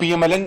PMLN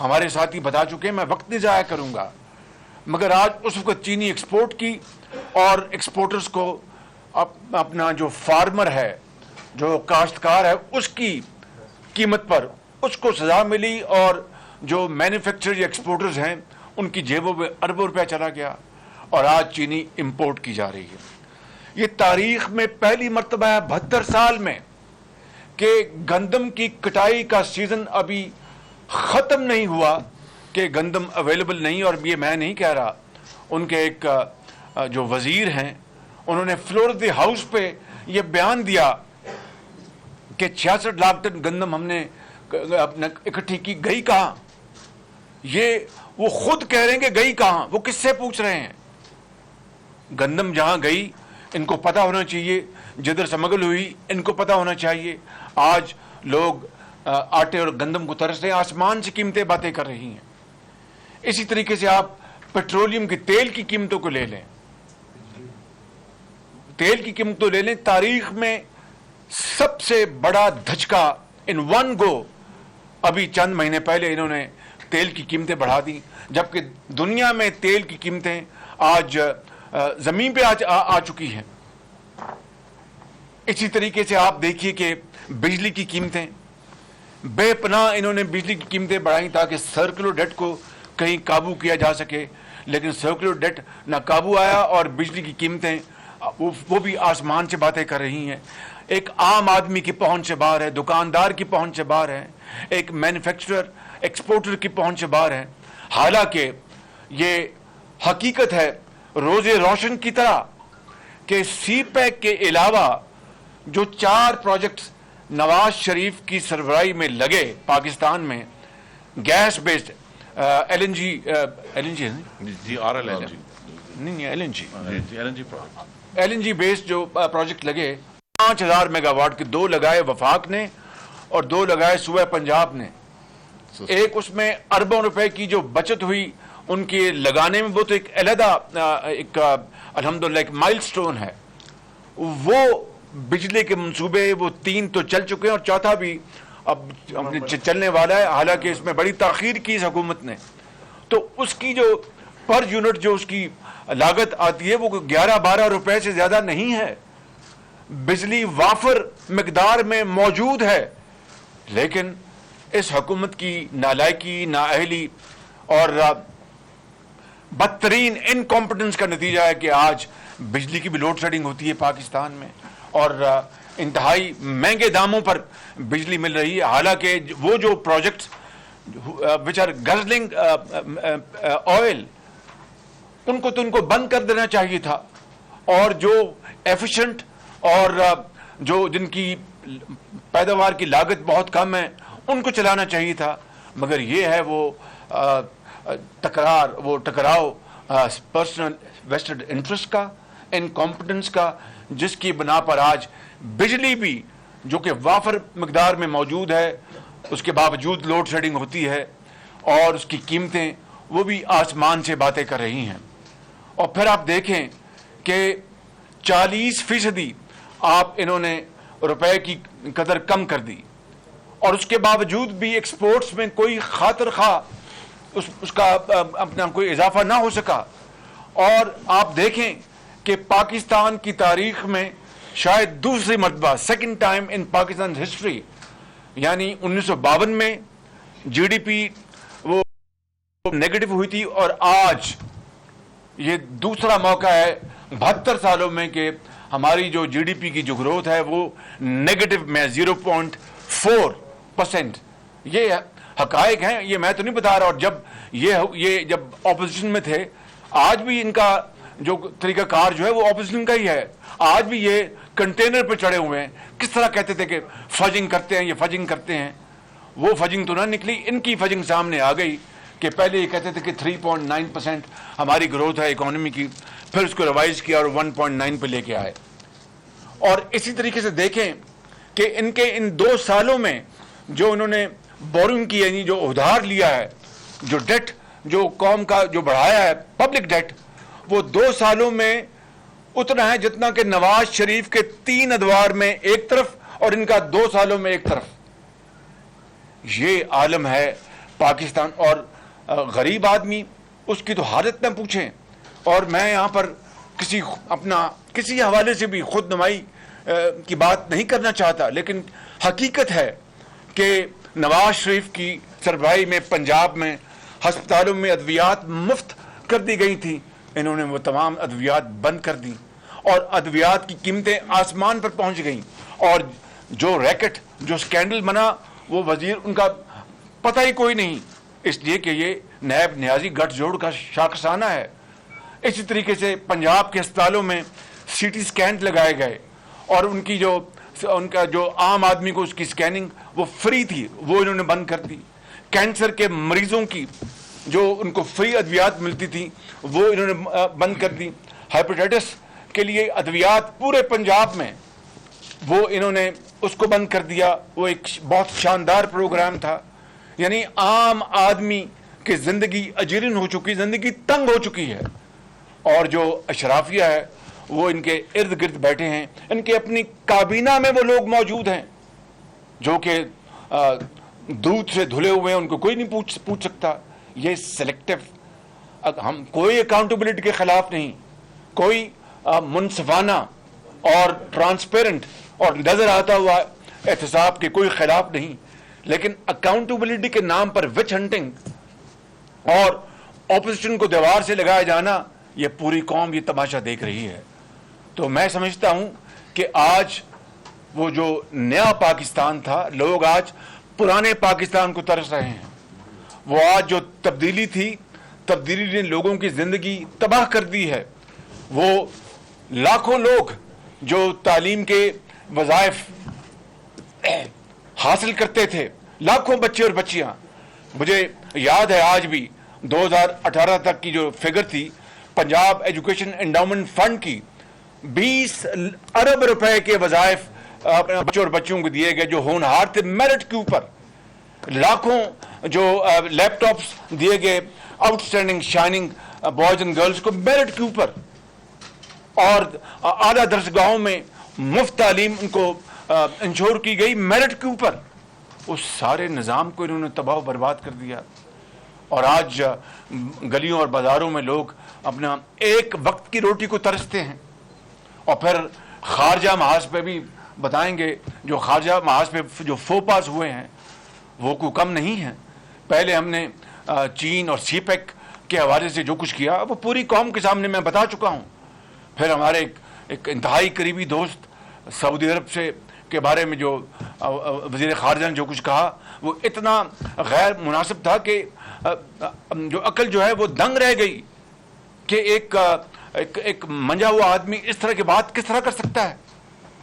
ہمارے ساتھی بتا چکے ہیں, میں وقت نہیں ضائع کروں گا, مگر آج اس وقت چینی ایکسپورٹ کی اور ایکسپورٹرز کو اپنا جو فارمر ہے, جو کاشتکار ہے, اس کی قیمت پر اس کو سزا ملی, اور جو مینوفیکچرر یا ایکسپورٹرز ہیں ان کی جیبوں میں اربوں روپے چلا گیا, اور آج چینی امپورٹ کی جا رہی ہے. یہ تاریخ میں پہلی مرتبہ ہے 72 سال میں کہ گندم کی کٹائی کا سیزن ابھی ختم نہیں ہوا کہ گندم اویلیبل نہیں. اور یہ میں نہیں کہہ رہا, ان کے ایک جو وزیر ہیں انہوں نے فلور آف دی ہاؤس پہ یہ بیان دیا کہ 66 لاکھ ٹن گندم ہم نے اکٹھی کی, گئی کہاں؟ یہ وہ خود کہہ رہے ہیں کہ گئی کہاں, وہ کس سے پوچھ رہے ہیں؟ گندم جہاں گئی ان کو پتا ہونا چاہیے, جدھر سمگل ہوئی ان کو پتا ہونا چاہیے. آج لوگ آٹے اور گندم کو ترستے ہیں, آسمان سے قیمتیں باتیں کر رہی ہیں. اسی طریقے سے آپ پیٹرولیم کے تیل کی قیمتوں کو لے لیں, تیل کی قیمتوں لے لیں, تاریخ میں سب سے بڑا دھچکا ان ون گو ابھی چند مہینے پہلے انہوں نے تیل کی قیمتیں بڑھا دی, جبکہ دنیا میں تیل کی قیمتیں آج زمین پہ آ چکی ہیں. اسی طریقے سے آپ دیکھیے کہ بجلی کی قیمتیں بے پناہ انہوں نے بجلی کی قیمتیں بڑھائیں تاکہ سرکولر ڈیٹ کو کہیں قابو کیا جا سکے, لیکن سرکولر ڈیٹ نہ قابو آیا اور بجلی کی قیمتیں وہ بھی آسمان سے باتیں کر رہی ہیں. ایک عام آدمی کی پہنچ سے باہر ہے, دکاندار کی پہنچ سے باہر ہے, ایک مینوفیکچرر ایکسپورٹر کی پہنچ سے باہر ہے. حالانکہ یہ حقیقت ہے روز روشن کی طرح کہ سی پیک کے علاوہ جو 4 پروجیکٹس نواز شریف کی سربراہی میں لگے پاکستان میں, gas based L N G L N G based جو پروجیکٹ لگے, 5000 میگا واٹ کے 2 لگائے وفاق نے اور 2 لگائے صوبہ پنجاب نے. ایک اس میں اربوں روپے کی جو بچت ہوئی ان کے لگانے میں, وہ تو ایک علیحدہ ایک الحمدللہ ایک مائل سٹون ہے. وہ بجلی کے منصوبے وہ 3 تو چل چکے ہیں اور چوتھا بھی اب چلنے والا ہے, حالانکہ اس میں بڑی تاخیر کی اس حکومت نے. تو اس کی جو پر یونٹ جو اس کی لاگت آتی ہے وہ 11-12 روپے سے زیادہ نہیں ہے. بجلی وافر مقدار میں موجود ہے, لیکن اس حکومت کی نالائکی, نااہلی اور بدترین انکمپٹنس کا نتیجہ ہے کہ آج بجلی کی بھی لوڈ شیڈنگ ہوتی ہے پاکستان میں, اور انتہائی مہنگے داموں پر بجلی مل رہی ہے. حالانکہ وہ جو پروجیکٹس وچ آر گزلنگ آئل ان کو بند کر دینا چاہیے تھا, اور جو ایفیشنٹ اور جو جن کی پیداوار کی لاگت بہت کم ہے ان کو چلانا چاہیے تھا. مگر یہ ہے وہ ٹکراؤ پرسنل ویسٹڈ انٹرسٹ کا, انکمپٹنس کا, جس کی بنا پر آج بجلی بھی جو کہ وافر مقدار میں موجود ہے اس کے باوجود لوڈ شیڈنگ ہوتی ہے, اور اس کی قیمتیں وہ بھی آسمان سے باتیں کر رہی ہیں. اور پھر آپ دیکھیں کہ 40% آپ انہوں نے روپے کی قدر کم کر دی, اور اس کے باوجود بھی ایکسپورٹس میں کوئی خاطر خواہ اس کا اپنا کوئی اضافہ نہ ہو سکا. اور آپ دیکھیں کہ پاکستان کی تاریخ میں شاید دوسری مرتبہ, سیکنڈ ٹائم ان پاکستان ہسٹری, یعنی 1952 میں جی ڈی پی وہ نیگیٹو ہوئی تھی, اور آج یہ دوسرا موقع ہے 72 سالوں میں کہ ہماری جو جی ڈی پی کی جو گروتھ ہے وہ نیگیٹو میں 0.4%. یہ حقائق ہیں, یہ میں تو نہیں بتا رہا. اور جب یہ جب اپوزیشن میں تھے, آج بھی ان کا جو طریقہ کار جو ہے وہ اپوزیشن کا ہی ہے. آج بھی یہ کنٹینر پہ چڑھے ہوئے ہیں. کس طرح کہتے تھے کہ فجنگ کرتے ہیں, یہ فجنگ کرتے ہیں, وہ فجنگ تو نہ نکلی, ان کی فجنگ سامنے آ گئی کہ پہلے یہ کہتے تھے کہ 3.9% ہماری گروتھ ہے اکانومی کی, پھر اس کو ریوائز کیا اور 1.9 پہ لے کے آئے. اور اسی طریقے سے دیکھیں کہ ان کے ان 2 سالوں میں جو انہوں نے بورنگ کی, یعنی جو ادھار لیا ہے, جو ڈیٹ جو قوم کا جو بڑھایا ہے پبلک ڈیٹ, وہ 2 سالوں میں اتنا ہے جتنا کہ نواز شریف کے 3 ادوار میں ایک طرف اور ان کا 2 سالوں میں ایک طرف. یہ عالم ہے پاکستان اور غریب آدمی اس کی تو حالت نہ پوچھیں. اور میں یہاں پر کسی حوالے سے بھی خود نمائی کی بات نہیں کرنا چاہتا، لیکن حقیقت ہے کہ نواز شریف کی سربراہی میں پنجاب میں ہسپتالوں میں ادویات مفت کر دی گئی تھی، انہوں نے وہ تمام ادویات بند کر دی اور ادویات کی قیمتیں آسمان پر پہنچ گئیں. اور جو ریکٹ، جو سکینڈل بنا، وہ وزیر ان کا پتہ ہی کوئی نہیں، اس لیے کہ یہ نیب نیازی گٹھ جوڑ کا شاخسانہ ہے. اسی طریقے سے پنجاب کے اسپتالوں میں سی ٹی اسکین لگائے گئے اور ان کا جو عام آدمی کو اس کی اسکیننگ وہ فری تھی، وہ انہوں نے بند کر دی. کینسر کے مریضوں کی جو ان کو فری ادویات ملتی تھی وہ انہوں نے بند کر دی. ہیپیٹائٹس کے لیے ادویات پورے پنجاب میں وہ انہوں نے اس کو بند کر دیا. وہ ایک بہت شاندار پروگرام تھا. یعنی عام آدمی کی زندگی اجیرن ہو چکی، زندگی تنگ ہو چکی ہے، اور جو اشرافیہ ہے وہ ان کے ارد گرد بیٹھے ہیں. ان کے اپنی کابینہ میں وہ لوگ موجود ہیں جو کہ دودھ سے دھلے ہوئے ہیں، ان کو کوئی نہیں پوچھ سکتا. یہ سلیکٹو، ہم کوئی اکاؤنٹیبلٹی کے خلاف نہیں، کوئی منصفانہ اور ٹرانسپیرنٹ اور نظر آتا ہوا احتساب کے کوئی خلاف نہیں، لیکن اکاؤنٹیبلٹی کے نام پر وچ ہنٹنگ اور اپوزیشن کو دیوار سے لگایا جانا، یہ پوری قوم یہ تماشا دیکھ رہی ہے. تو میں سمجھتا ہوں کہ آج وہ جو نیا پاکستان تھا، لوگ آج پرانے پاکستان کو ترس رہے ہیں. وہ آج جو تبدیلی تھی، تبدیلی نے لوگوں کی زندگی تباہ کر دی ہے. وہ لاکھوں لوگ جو تعلیم کے وظائف حاصل کرتے تھے، لاکھوں بچے اور بچیاں، مجھے یاد ہے آج بھی 2018 تک کی جو فگر تھی پنجاب ایجوکیشن انڈاؤمنٹ فنڈ کی، 20 ارب روپے کے وظائف بچوں اور بچوں کو دیے گئے جو ہونہار تھے میرٹ کے اوپر. لاکھوں جو لیپ ٹاپس دیے گئے out standing shining boys and girls کو میرٹ کے اوپر، اور اعلیٰ درسگاہوں میں مفت تعلیم ان کو انشور کی گئی میرٹ کے اوپر. اس سارے نظام کو انہوں نے تباہ و برباد کر دیا. اور آج گلیوں اور بازاروں میں لوگ اپنا ایک وقت کی روٹی کو ترستے ہیں. اور پھر خارجہ محاذ پہ بھی بتائیں گے، جو خارجہ محاذ پہ جو فوپاس ہوئے ہیں وہ کوئی کم نہیں ہیں. پہلے ہم نے چین اور سی پیک کے حوالے سے جو کچھ کیا وہ پوری قوم کے سامنے میں بتا چکا ہوں. پھر ہمارے ایک انتہائی قریبی دوست سعودی عرب سے کے بارے میں جو وزیر خارجہ نے جو کچھ کہا وہ اتنا غیر مناسب تھا کہ جو عقل جو ہے وہ دنگ رہ گئی کہ ایک منجا ہوا آدمی اس طرح کی بات کس طرح کر سکتا ہے،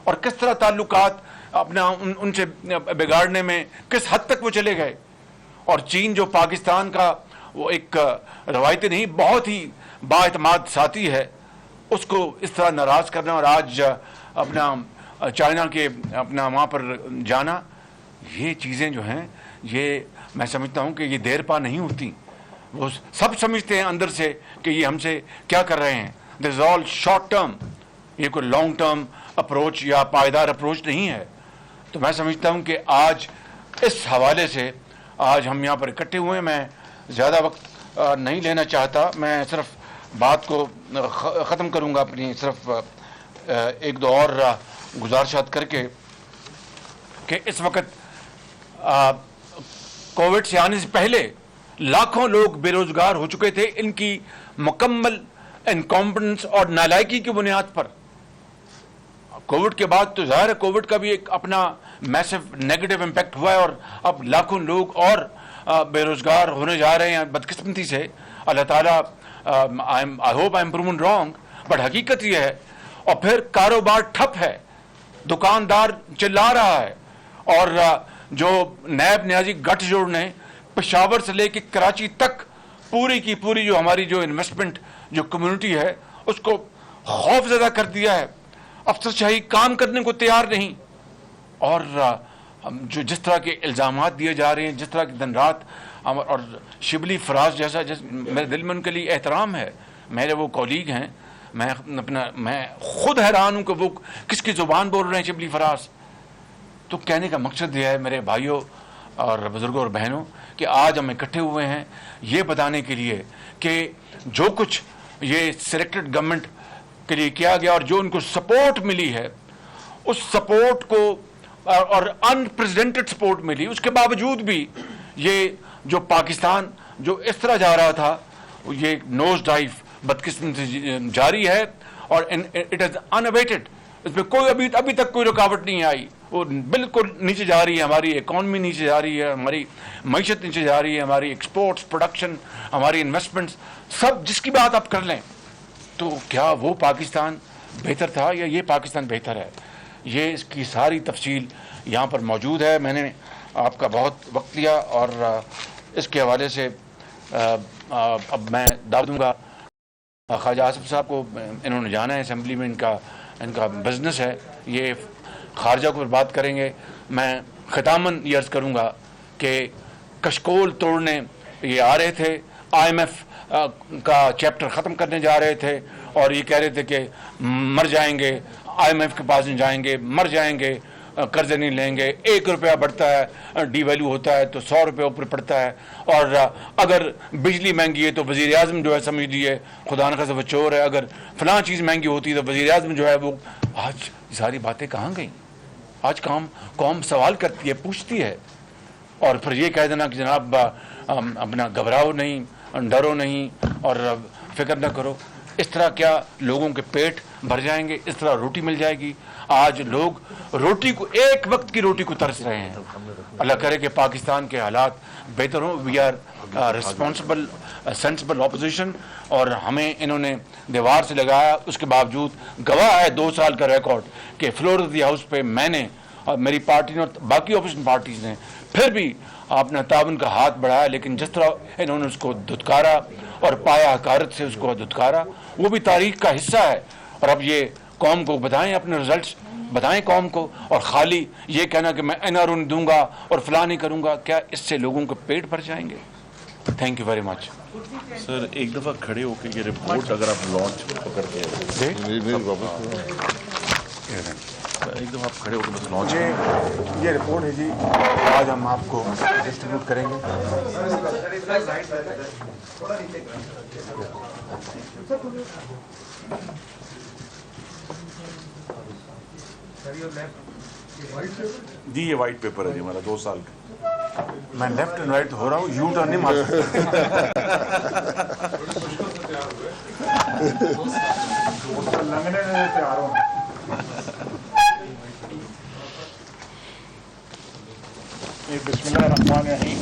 اور کس طرح تعلقات اپنا ان سے بگاڑنے میں کس حد تک وہ چلے گئے. اور چین جو پاکستان کا وہ ایک روایتی نہیں بہت ہی بااعتماد ساتھی ہے، اس کو اس طرح ناراض کرنا اور آج اپنا چائنا کے اپنا وہاں پر جانا، یہ چیزیں جو ہیں یہ میں سمجھتا ہوں کہ یہ دیر پا نہیں ہوتی. وہ سب سمجھتے ہیں اندر سے کہ یہ ہم سے کیا کر رہے ہیں. دس از آل شارٹ ٹرم، یہ کوئی لانگ ٹرم اپروچ یا پائیدار اپروچ نہیں ہے. تو میں سمجھتا ہوں کہ آج اس حوالے سے آج ہم یہاں پر اکٹھے ہوئے ہیں. میں زیادہ وقت نہیں لینا چاہتا، میں صرف بات کو ختم کروں گا اپنی صرف ایک دو اور گزارشات کر کے کہ اس وقت کووڈ سے آنے سے پہلے لاکھوں لوگ بے روزگار ہو چکے تھے ان کی مکمل انکمپٹنس اور نالائکی کی بنیاد پر. کووڈ کے بعد تو ظاہر ہے کووڈ کا بھی ایک اپنا میسو نیگیٹو امپیکٹ ہوا ہے، اور اب لاکھوں لوگ اور بے روزگار ہونے جا رہے ہیں بدقسمتی سے. اللہ تعالیٰ I hope I am proven wrong, but حقیقت یہ ہے. اور پھر کاروبار ٹھپ ہے، دکاندار چلا رہا ہے، اور جو نیب نیازی گٹھ جوڑ نے پشاور سے لے کے کراچی تک پوری کی پوری جو ہماری جو انویسٹمنٹ جو کمیونٹی ہے اس کو خوف زدہ کر دیا ہے. افسر شاہی کام کرنے کو تیار نہیں، اور جو جس طرح کے الزامات دیے جا رہے ہیں، جس طرح کی دن رات، اور شبلی فراز جیسا میرے دل میں ان کے لیے احترام ہے، میرے وہ کولیگ ہیں، میں خود حیران ہوں کہ وہ کس کی زبان بول رہے ہیں شبلی فراز. تو کہنے کا مقصد یہ ہے میرے بھائیوں، اور بزرگوں اور بہنوں کہ آج ہم اکٹھے ہوئے ہیں یہ بتانے کے لیے کہ جو کچھ یہ سلیکٹڈ گورنمنٹ کے لیے کیا گیا اور جو ان کو سپورٹ ملی ہے اس سپورٹ کو اور انپریزیڈنٹڈ سپورٹ ملی، اس کے باوجود بھی یہ جو پاکستان جو اس طرح جا رہا تھا یہ نوز ڈائیو بدقسمتی سے جاری ہے اور اٹ از انویٹڈ، اس میں کوئی ابھی تک کوئی رکاوٹ نہیں آئی، وہ بالکل نیچے جا رہی ہے، ہماری اکانومی نیچے جا رہی ہے، ہماری معیشت نیچے جا رہی ہے، ہماری ایکسپورٹس، پروڈکشن، ہماری انویسٹمنٹس سب جس کی بات آپ کر لیں، تو کیا وہ پاکستان بہتر تھا یا یہ پاکستان بہتر ہے؟ یہ اس کی ساری تفصیل یہاں پر موجود ہے. میں نے آپ کا بہت وقت لیا اور اس کے حوالے سے اب میں دعوت دوں گا خواجہ آصف صاحب کو. انہوں نے جانا ہے اسمبلی میں، ان کا بزنس ہے، یہ خارجہ کو بات کریں گے. میں ختاماً یہ عرض کروں گا کہ کشکول توڑنے یہ آ رہے تھے، IMF کا چیپٹر ختم کرنے جا رہے تھے اور یہ کہہ رہے تھے کہ مر جائیں گے، IMF کے پاس نہیں جائیں گے، مر جائیں گے، قرضے نہیں لیں گے. 1 روپیہ بڑھتا ہے، ڈی ویلیو ہوتا ہے تو 100 روپے اوپر پڑتا ہے، اور اگر بجلی مہنگی ہے تو وزیر اعظم جو ہے سمجھ لیے خدا نخواستہ وہ چور ہے، اگر فلاں چیز مہنگی ہوتی ہے تو وزیر اعظم جو ہے وہ. آج ساری باتیں کہاں گئیں؟ آج قوم سوال کرتی ہے، پوچھتی ہے، اور پھر یہ کہہ دینا کہ جناب اپنا گھبراؤ نہیں، ڈرو نہیں اور فکر نہ کرو. اس طرح کیا لوگوں کے پیٹ بھر جائیں گے؟ اس طرح روٹی مل جائے گی؟ آج لوگ روٹی کو، ایک وقت کی روٹی کو ترس رہے ہیں. اللہ کرے کہ پاکستان کے حالات بہتر ہوں. We are responsible sensible opposition, اور ہمیں انہوں نے دیوار سے لگایا، اس کے باوجود گواہ ہے 2 سال کا ریکارڈ کہ فلور آف دی ہاؤس پہ میں نے اور میری پارٹی نے اور باقی اپوزیشن پارٹیز نے پھر بھی آپ نے تعاون کا ہاتھ بڑھایا، لیکن جس طرح انہوں نے اس کو دھتکارا اور پایا حقارت سے اس کو دھتکارا، وہ بھی تاریخ کا حصہ ہے. اور اب یہ قوم کو بتائیں، اپنے رزلٹس بتائیں قوم کو، اور خالی یہ کہنا کہ میں NRO نہیں دوں گا اور فلاں نہیں کروں گا، کیا اس سے لوگوں کو پیٹ بھر جائیں گے؟ Thank you very much. Sir ایک دفعہ کھڑے ہو کے یہ رپورٹ اگر آپ لانچ پکڑ کے ایک دفعہ آپ کھڑے ہو کے بس لانچ، یہ رپورٹ ہے جی، آج ہم آپ کو ڈسٹریبیوٹ کریں گے. جی یہ وائٹ پیپر ہے جی ہمارا 2 سال کا. میں لیفٹ اینڈ رائٹ ہو رہا ہوں، یو ٹرن نہیں مار بسم اللہ الرحمن الرحیم.